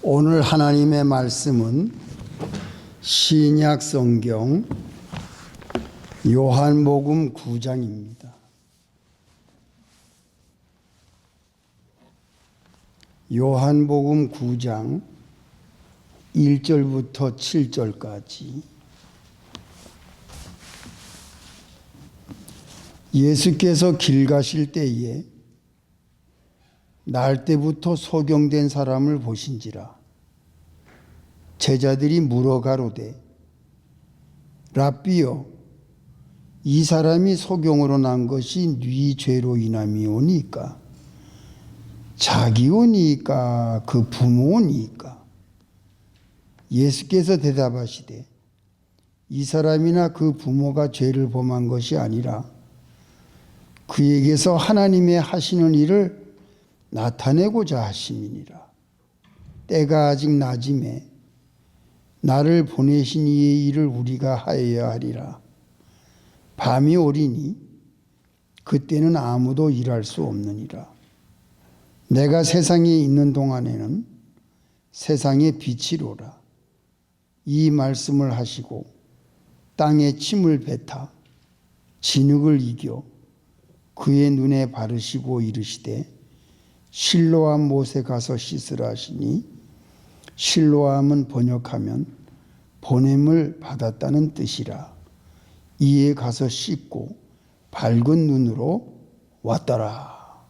오늘 하나님의 말씀은 신약 성경 요한복음 9장입니다. 요한복음 9장 1절부터 7절까지 예수께서 길 가실 때에 날 때부터 소경된 사람을 보신지라. 제자들이 물어 가로되 랍비여, 이 사람이 소경으로 난 것이 네 죄로 인함이오니까 자기오니까 그 부모니까. 예수께서 대답하시되 이 사람이나 그 부모가 죄를 범한 것이 아니라 그에게서 하나님의 하시는 일을 나타내고자 하심이니라. 때가 아직 낮음에 나를 보내신 이의 일을 우리가 하여야 하리라. 밤이 오리니 그때는 아무도 일할 수 없느니라. 내가 세상에 있는 동안에는 세상의 빛이로라. 이 말씀을 하시고 땅에 침을 뱉아 진흙을 이겨 그의 눈에 바르시고 이르시되 실로암 못에 가서 씻으라 하시니, 실로암은 번역하면 보냄을 받았다는 뜻이라. 이에 가서 씻고 밝은 눈으로 왔더라.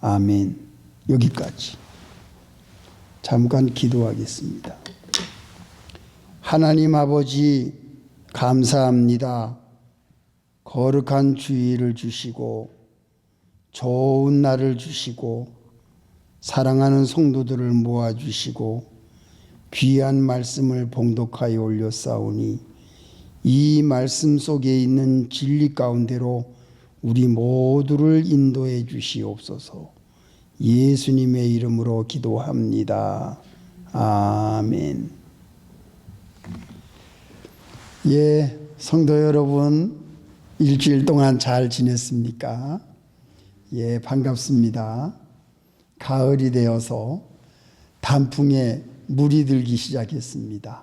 아멘. 여기까지. 잠깐 기도하겠습니다. 하나님 아버지, 감사합니다. 거룩한 주일을 주시고 좋은 날을 주시고 사랑하는 성도들을 모아주시고 귀한 말씀을 봉독하여 올렸사오니 이 말씀 속에 있는 진리 가운데로 우리 모두를 인도해 주시옵소서. 예수님의 이름으로 기도합니다. 아멘. 예, 성도 여러분, 일주일 동안 잘 지냈습니까? 예, 반갑습니다. 가을이 되어서 단풍에 물이 들기 시작했습니다.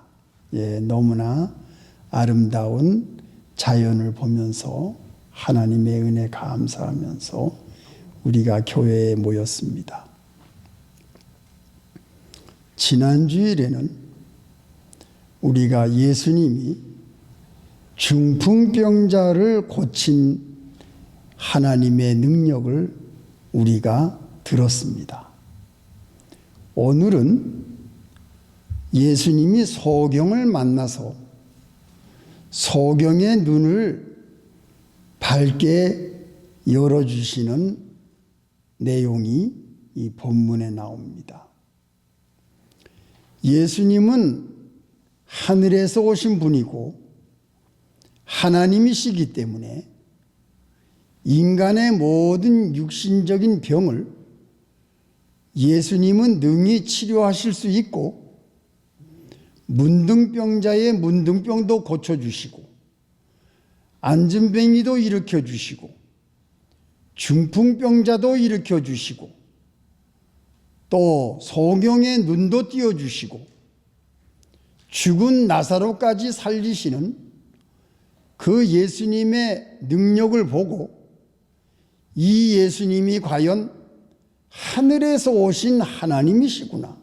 예, 너무나 아름다운 자연을 보면서 하나님의 은혜 감사하면서 우리가 교회에 모였습니다. 지난 주일에는 우리가 예수님이 중풍병자를 고친 하나님의 능력을 우리가 들었습니다. 오늘은 예수님이 소경을 만나서 소경의 눈을 밝게 열어주시는 내용이 이 본문에 나옵니다. 예수님은 하늘에서 오신 분이고 하나님이시기 때문에 인간의 모든 육신적인 병을 예수님은 능히 치료하실 수 있고 문둥병자의 문둥병도 고쳐주시고 안진뱅이도 일으켜주시고 중풍병자도 일으켜주시고 또 소경의 눈도 띄워주시고 죽은 나사로까지 살리시는 그 예수님의 능력을 보고 이 예수님이 과연 하늘에서 오신 하나님이시구나,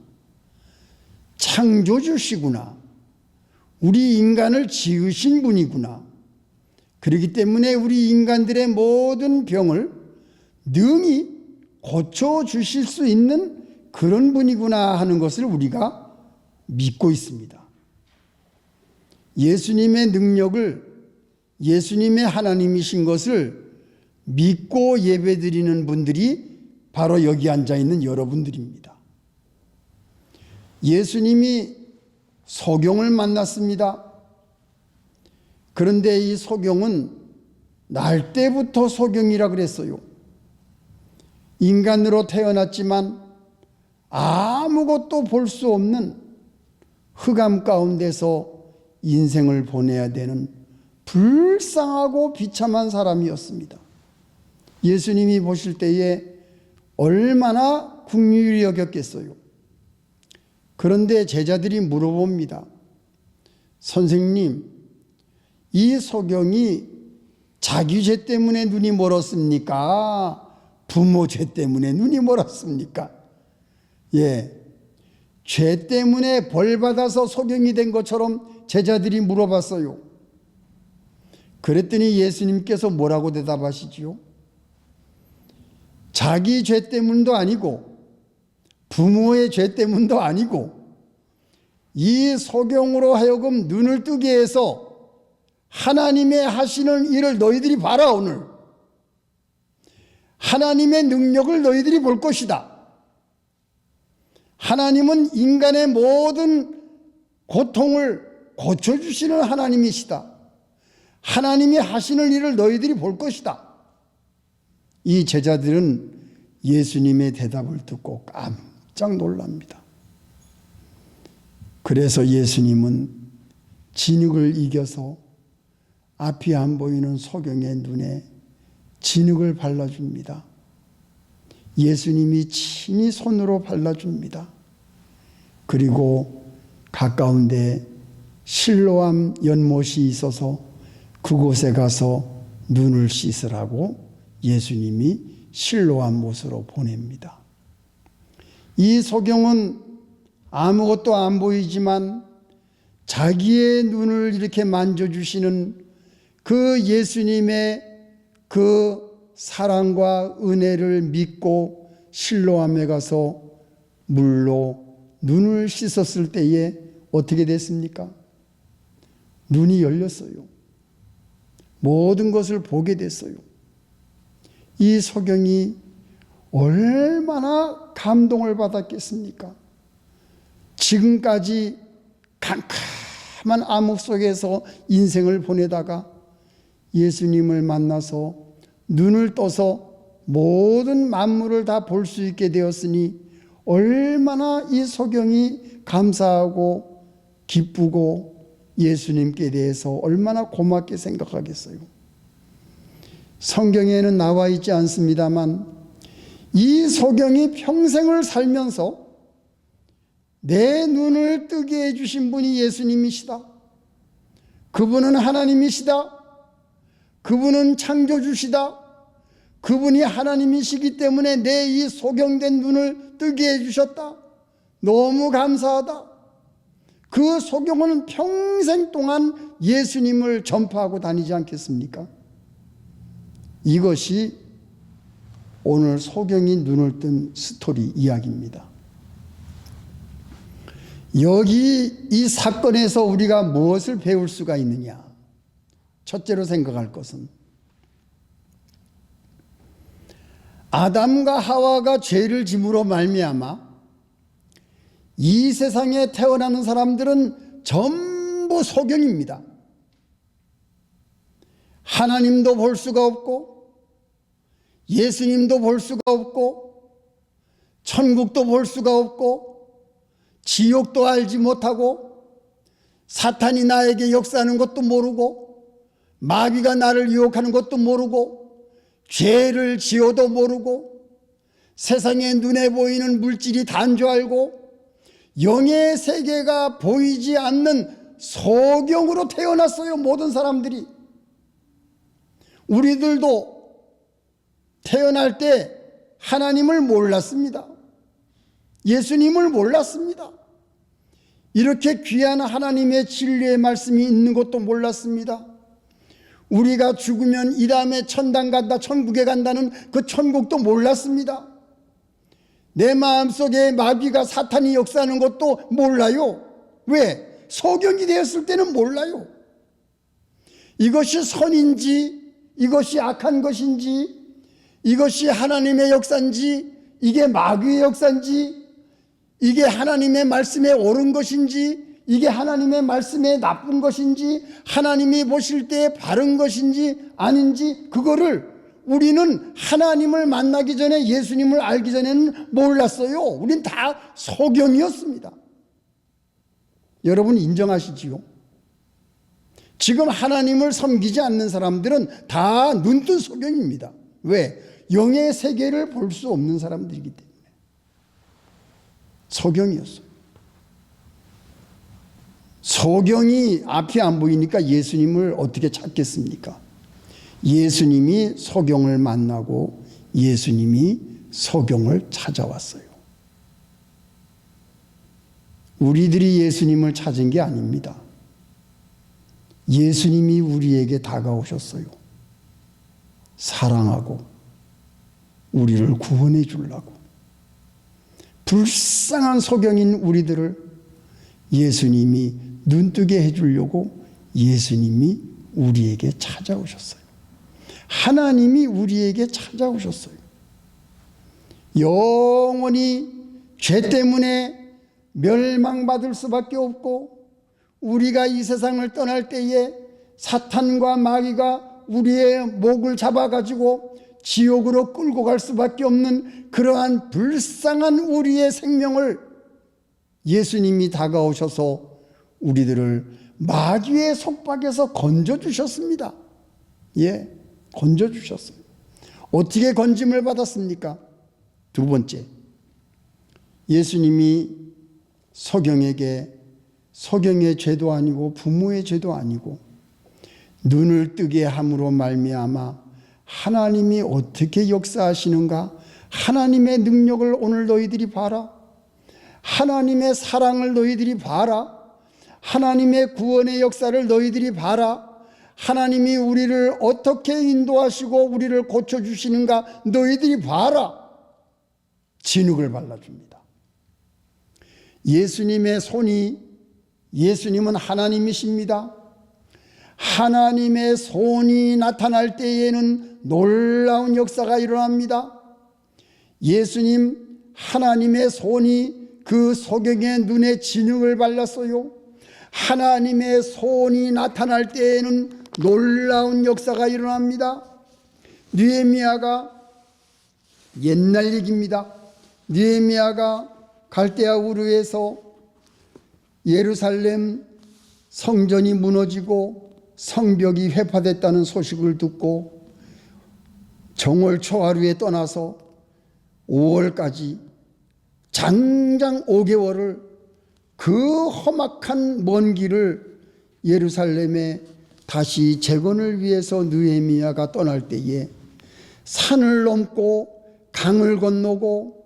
창조주시구나, 우리 인간을 지으신 분이구나, 그렇기 때문에 우리 인간들의 모든 병을 능히 고쳐주실 수 있는 그런 분이구나 하는 것을 우리가 믿고 있습니다. 예수님의 능력을, 예수님의 하나님이신 것을 믿고 예배드리는 분들이 바로 여기 앉아있는 여러분들입니다. 예수님이 소경을 만났습니다. 그런데 이 소경은 날 때부터 소경이라 그랬어요. 인간으로 태어났지만 아무것도 볼 수 없는 흑암 가운데서 인생을 보내야 되는 불쌍하고 비참한 사람이었습니다. 예수님이 보실 때에 얼마나 긍휼히 여겼겠어요. 그런데 제자들이 물어봅니다. 선생님, 이 소경이 자기 죄 때문에 눈이 멀었습니까? 부모 죄 때문에 눈이 멀었습니까? 죄 때문에 벌 받아서 소경이 된 것처럼 제자들이 물어봤어요. 그랬더니 예수님께서 뭐라고 대답하시지요? 자기 죄 때문도 아니고 부모의 죄 때문도 아니고 이 소경으로 하여금 눈을 뜨게 해서 하나님의 하시는 일을 너희들이 봐라. 오늘 하나님의 능력을 너희들이 볼 것이다. 하나님은 인간의 모든 고통을 고쳐주시는 하나님이시다. 하나님이 하시는 일을 너희들이 볼 것이다. 이 제자들은 예수님의 대답을 듣고 깜짝 놀랍니다. 그래서 예수님은 진흙을 이겨서 앞이 안 보이는 소경의 눈에 진흙을 발라줍니다. 예수님이 친히 손으로 발라줍니다. 그리고 가까운 데 실로암 연못이 있어서 그곳에 가서 눈을 씻으라고 예수님이 실로암 못으로 보냅니다. 이 소경은 아무것도 안 보이지만 자기의 눈을 이렇게 만져주시는 그 예수님의 그 사랑과 은혜를 믿고 실로암에 가서 물로 눈을 씻었을 때에 어떻게 됐습니까? 눈이 열렸어요. 모든 것을 보게 됐어요. 이 소경이 얼마나 감동을 받았겠습니까? 지금까지 캄캄한 암흑 속에서 인생을 보내다가 예수님을 만나서 눈을 떠서 모든 만물을 다 볼 수 있게 되었으니 얼마나 이 소경이 감사하고 기쁘고 예수님께 대해서 얼마나 고맙게 생각하겠어요. 성경에는 나와 있지 않습니다만 이 소경이 평생을 살면서 내 눈을 뜨게 해주신 분이 예수님이시다. 그분은 하나님이시다. 그분은 창조주시다. 그분이 하나님이시기 때문에 내 이 소경된 눈을 뜨게 해주셨다. 너무 감사하다. 그 소경은 평생 동안 예수님을 전파하고 다니지 않겠습니까? 이것이 오늘 소경이 눈을 뜬 스토리 이야기입니다. 여기 이 사건에서 우리가 무엇을 배울 수가 있느냐? 첫째로 생각할 것은 아담과 하와가 죄를 짐으로 말미암아 이 세상에 태어나는 사람들은 전부 소경입니다. 하나님도 볼 수가 없고 예수님도 볼 수가 없고 천국도 볼 수가 없고 지옥도 알지 못하고 사탄이 나에게 역사하는 것도 모르고 마귀가 나를 유혹하는 것도 모르고 죄를 지어도 모르고 세상에 눈에 보이는 물질이 단 줄 알고 영의 세계가 보이지 않는 소경으로 태어났어요. 모든 사람들이. 우리들도 태어날 때 하나님을 몰랐습니다. 예수님을 몰랐습니다. 이렇게 귀한 하나님의 진리의 말씀이 있는 것도 몰랐습니다. 우리가 죽으면 이 다음에 천당 간다, 천국에 간다는 그 천국도 몰랐습니다. 내 마음속에 마귀가 사탄이 역사하는 것도 몰라요. 왜? 소경이 되었을 때는 몰라요. 이것이 선인지 이것이 악한 것인지 이것이 하나님의 역사인지 이게 마귀의 역사인지 이게 하나님의 말씀에 옳은 것인지 이게 하나님의 말씀에 나쁜 것인지 하나님이 보실 때 바른 것인지 아닌지 그거를 우리는 하나님을 만나기 전에 예수님을 알기 전에는 몰랐어요. 우린 다 소경이었습니다. 여러분 인정하시지요? 지금 하나님을 섬기지 않는 사람들은 다 눈뜬 소경입니다. 왜? 영의 세계를 볼 수 없는 사람들이기 때문에 소경이었어요. 소경이 앞이 안 보이니까 예수님을 어떻게 찾겠습니까? 예수님이 소경을 만나고 예수님이 소경을 찾아왔어요. 우리들이 예수님을 찾은 게 아닙니다. 예수님이 우리에게 다가오셨어요. 사랑하고 우리를 구원해 주려고. 불쌍한 소경인 우리들을 예수님이 눈뜨게 해주려고 예수님이 우리에게 찾아오셨어요. 하나님이 우리에게 찾아오셨어요. 영원히 죄 때문에 멸망받을 수밖에 없고 우리가 이 세상을 떠날 때에 사탄과 마귀가 우리의 목을 잡아가지고 지옥으로 끌고 갈 수밖에 없는 그러한 불쌍한 우리의 생명을 예수님이 다가오셔서 우리들을 마귀의 속박에서 건져주셨습니다. 예, 건져주셨어요. 어떻게 건짐을 받았습니까? 두 번째, 예수님이 소경에게 소경의 죄도 아니고 부모의 죄도 아니고 눈을 뜨게 함으로 말미암아 하나님이 어떻게 역사하시는가, 하나님의 능력을 오늘 너희들이 봐라, 하나님의 사랑을 너희들이 봐라, 하나님의 구원의 역사를 너희들이 봐라, 하나님이 우리를 어떻게 인도하시고 우리를 고쳐주시는가 너희들이 봐라. 진흙을 발라줍니다. 예수님의 손이, 예수님은 하나님이십니다. 하나님의 손이 나타날 때에는 놀라운 역사가 일어납니다. 예수님 하나님의 손이 그 소경의 눈에 진흙을 발랐어요. 하나님의 손이 나타날 때에는 놀라운 역사가 일어납니다. 느헤미야가, 옛날 얘기입니다. 느헤미야가 갈대아 우르에서 예루살렘 성전이 무너지고 성벽이 회파됐다는 소식을 듣고 정월 초하루에 떠나서 5월까지 장장 5개월을 그 험악한 먼 길을 예루살렘에 다시 재건을 위해서 느헤미야가 떠날 때에 산을 넘고 강을 건너고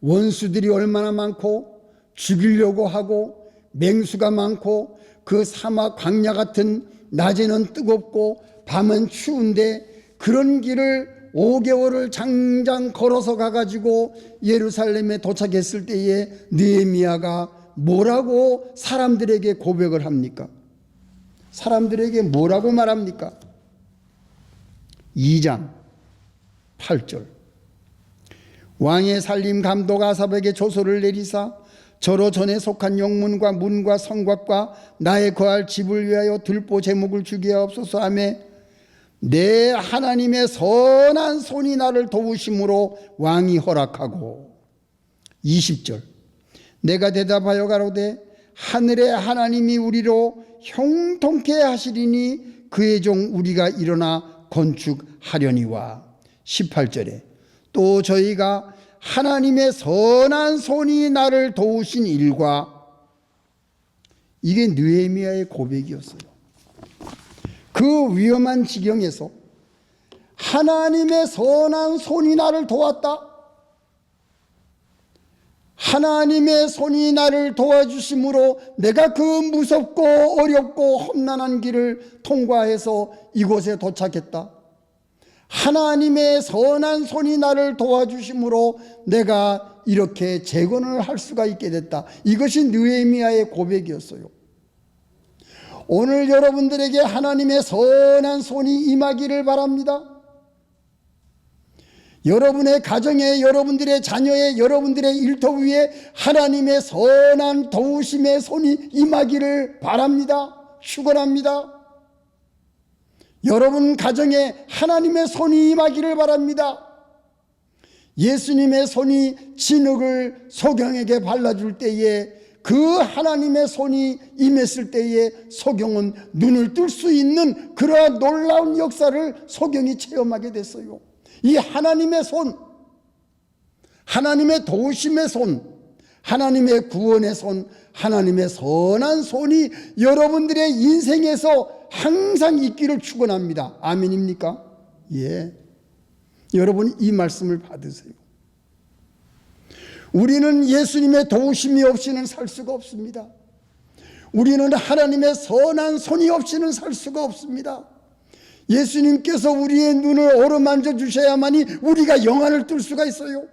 원수들이 얼마나 많고 죽이려고 하고 맹수가 많고 그 사막 광야 같은 낮에는 뜨겁고 밤은 추운데 그런 길을 5개월을 장장 걸어서 가가지고 예루살렘에 도착했을 때에 느헤미야가 뭐라고 사람들에게 고백을 합니까? 사람들에게 뭐라고 말합니까? 2장 8절. 왕의 살림 감독 아삽에게 조서를 내리사 저로 전에 속한 영문과 문과 성곽과 나의 거할 집을 위하여 들보 제목을 주게 하옵소서 하며 내 하나님의 선한 손이 나를 도우심으로 왕이 허락하고. 20절. 내가 대답하여 가로되 하늘의 하나님이 우리로 형통케 하시리니 그의 종 우리가 일어나 건축하려니와. 18절에 또 저희가 하나님의 선한 손이 나를 도우신 일과. 이게 느헤미야의 고백이었어요. 그 위험한 지경에서 하나님의 선한 손이 나를 도왔다. 하나님의 손이 나를 도와주심으로 내가 그 무섭고 어렵고 험난한 길을 통과해서 이곳에 도착했다. 하나님의 선한 손이 나를 도와주심으로 내가 이렇게 재건을 할 수가 있게 됐다. 이것이 느헤미야의 고백이었어요. 오늘 여러분들에게 하나님의 선한 손이 임하기를 바랍니다. 여러분의 가정에, 여러분들의 자녀에, 여러분들의 일터 위에 하나님의 선한 도우심의 손이 임하기를 바랍니다. 축원합니다. 여러분 가정에 하나님의 손이 임하기를 바랍니다. 예수님의 손이 진흙을 소경에게 발라줄 때에 그 하나님의 손이 임했을 때에 소경은 눈을 뜰 수 있는 그러한 놀라운 역사를 소경이 체험하게 됐어요. 이 하나님의 손, 하나님의 도우심의 손, 하나님의 구원의 손, 하나님의 선한 손이 여러분들의 인생에서 항상 있기를 축원합니다. 아멘입니까? 예. 여러분 이 말씀을 받으세요. 우리는 예수님의 도우심이 없이는 살 수가 없습니다. 우리는 하나님의 선한 손이 없이는 살 수가 없습니다. 예수님께서 우리의 눈을 어루만져 주셔야만이 우리가 영안을 뜰 수가 있어요.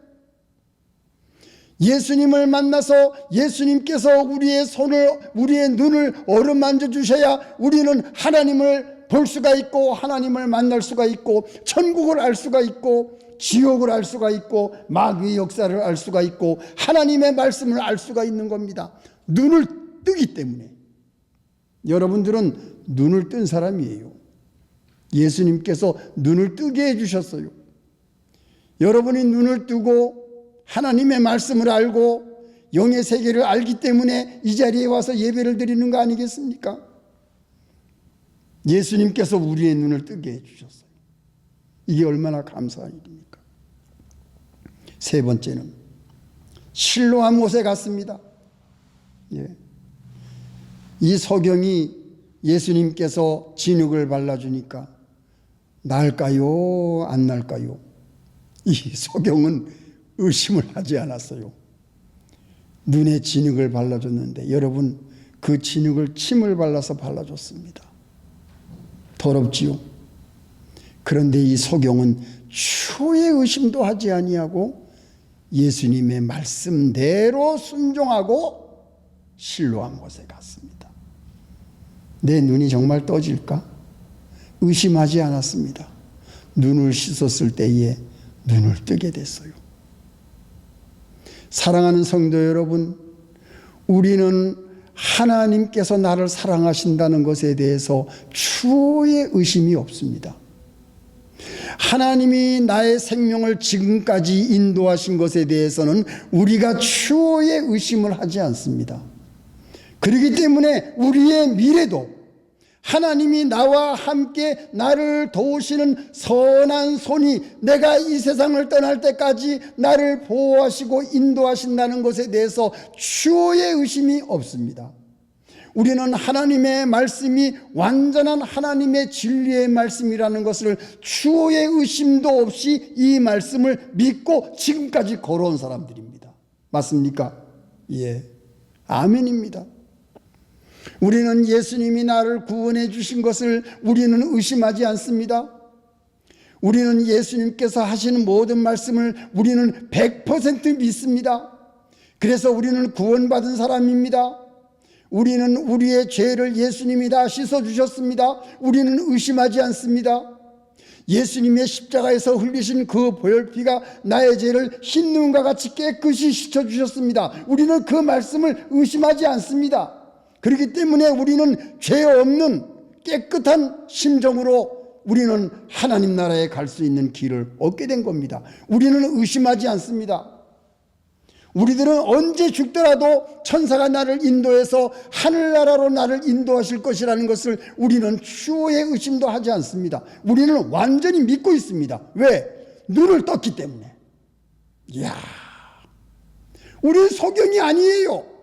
예수님을 만나서 예수님께서 우리의 눈을 어루만져 주셔야 우리는 하나님을 볼 수가 있고 하나님을 만날 수가 있고 천국을 알 수가 있고 지옥을 알 수가 있고 마귀의 역사를 알 수가 있고 하나님의 말씀을 알 수가 있는 겁니다. 눈을 뜨기 때문에. 여러분들은 눈을 뜬 사람이에요. 예수님께서 눈을 뜨게 해주셨어요. 여러분이 눈을 뜨고 하나님의 말씀을 알고 영의 세계를 알기 때문에 이 자리에 와서 예배를 드리는 거 아니겠습니까? 예수님께서 우리의 눈을 뜨게 해주셨어요. 이게 얼마나 감사한 일입니까? 세 번째는 실로암 못에 갔습니다. 예. 이 소경이 예수님께서 진흙을 발라주니까 날까요? 안 날까요? 이 소경은 의심을 하지 않았어요. 눈에 진흙을 발라줬는데 여러분 그 진흙을 침을 발라서 발라줬습니다. 더럽지요? 그런데 이 소경은 추의 의심도 하지 아니하고 예수님의 말씀대로 순종하고 실로암 못에 갔습니다. 내 눈이 정말 떠질까? 의심하지 않았습니다. 눈을 씻었을 때에 눈을 뜨게 됐어요. 사랑하는 성도 여러분, 우리는 하나님께서 나를 사랑하신다는 것에 대해서 추호의 의심이 없습니다. 하나님이 나의 생명을 지금까지 인도하신 것에 대해서는 우리가 추호의 의심을 하지 않습니다. 그렇기 때문에 우리의 미래도 하나님이 나와 함께 나를 도우시는 선한 손이 내가 이 세상을 떠날 때까지 나를 보호하시고 인도하신다는 것에 대해서 추호의 의심이 없습니다. 우리는 하나님의 말씀이 완전한 하나님의 진리의 말씀이라는 것을 추호의 의심도 없이 이 말씀을 믿고 지금까지 걸어온 사람들입니다. 맞습니까? 예, 아멘입니다. 우리는 예수님이 나를 구원해 주신 것을 우리는 의심하지 않습니다. 우리는 예수님께서 하시는 모든 말씀을 우리는 100% 믿습니다. 그래서 우리는 구원받은 사람입니다. 우리는 우리의 죄를 예수님이 다 씻어주셨습니다. 우리는 의심하지 않습니다. 예수님의 십자가에서 흘리신 그 보혈피가 나의 죄를 흰 눈과 같이 깨끗이 씻어주셨습니다. 우리는 그 말씀을 의심하지 않습니다. 그렇기 때문에 우리는 죄 없는 깨끗한 심정으로 우리는 하나님 나라에 갈 수 있는 길을 얻게 된 겁니다. 우리는 의심하지 않습니다. 우리들은 언제 죽더라도 천사가 나를 인도해서 하늘나라로 나를 인도하실 것이라는 것을 우리는 추호의 의심도 하지 않습니다. 우리는 완전히 믿고 있습니다. 왜? 눈을 떴기 때문에. 이야, 우리는 소경이 아니에요.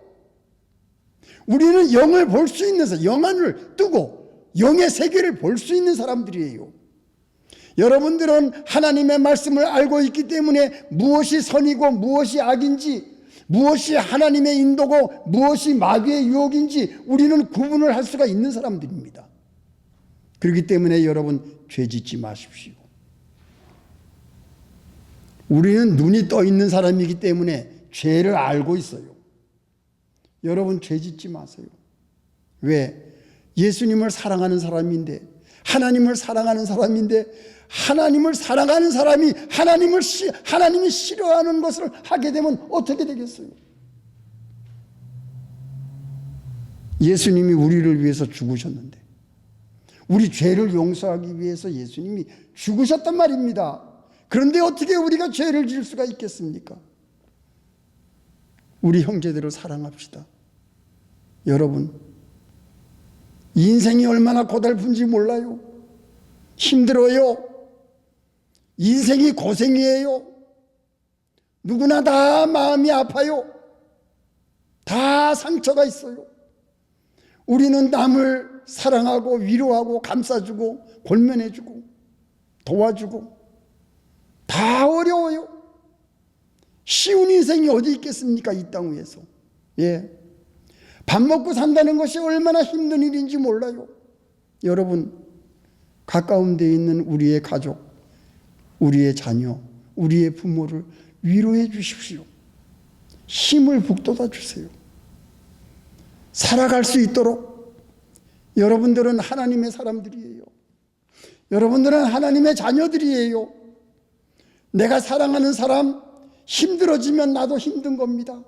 우리는 영을 볼 수 있는 사람, 영안을 뜨고 영의 세계를 볼 수 있는 사람들이에요. 여러분들은 하나님의 말씀을 알고 있기 때문에 무엇이 선이고 무엇이 악인지, 무엇이 하나님의 인도고 무엇이 마귀의 유혹인지 우리는 구분을 할 수가 있는 사람들입니다. 그렇기 때문에 여러분 죄 짓지 마십시오. 우리는 눈이 떠 있는 사람이기 때문에 죄를 알고 있어요. 여러분 죄 짓지 마세요. 왜? 예수님을 사랑하는 사람인데, 하나님을 사랑하는 사람인데, 하나님을 사랑하는 사람이 하나님이 싫어하는 것을 하게 되면 어떻게 되겠어요? 예수님이 우리를 위해서 죽으셨는데, 우리 죄를 용서하기 위해서 예수님이 죽으셨단 말입니다. 그런데 어떻게 우리가 죄를 지을 수가 있겠습니까? 우리 형제들을 사랑합시다. 여러분, 인생이 얼마나 고달픈지 몰라요. 힘들어요. 인생이 고생이에요. 누구나 다 마음이 아파요. 다 상처가 있어요. 우리는 남을 사랑하고 위로하고 감싸주고 골면해주고 도와주고 다 어려워요. 쉬운 인생이 어디 있겠습니까? 이 땅 위에서. 예. 밥 먹고 산다는 것이 얼마나 힘든 일인지 몰라요. 여러분, 가까운 데 있는 우리의 가족, 우리의 자녀, 우리의 부모를 위로해 주십시오. 힘을 북돋아 주세요. 살아갈 수 있도록. 여러분들은 하나님의 사람들이에요. 여러분들은 하나님의 자녀들이에요. 내가 사랑하는 사람 힘들어지면 나도 힘든 겁니다.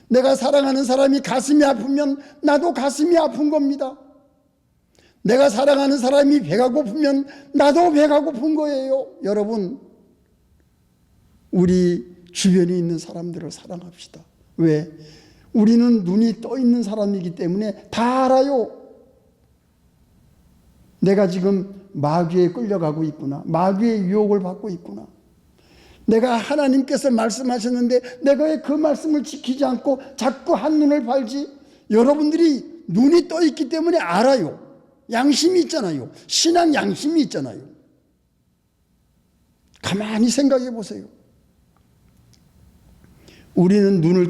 내가 사랑하는 사람이 가슴이 아프면 나도 가슴이 아픈 겁니다. 내가 사랑하는 사람이 배가 고프면 나도 배가 고픈 거예요. 여러분, 우리 주변에 있는 사람들을 사랑합시다. 왜? 우리는 눈이 떠 있는 사람이기 때문에 다 알아요. 내가 지금 마귀에 끌려가고 있구나. 마귀의 유혹을 받고 있구나. 내가 하나님께서 말씀하셨는데 내가 왜 그 말씀을 지키지 않고 자꾸 한눈을 팔지? 여러분들이 눈이 떠 있기 때문에 알아요. 양심이 있잖아요. 신앙 양심이 있잖아요. 가만히 생각해 보세요. 우리는 눈을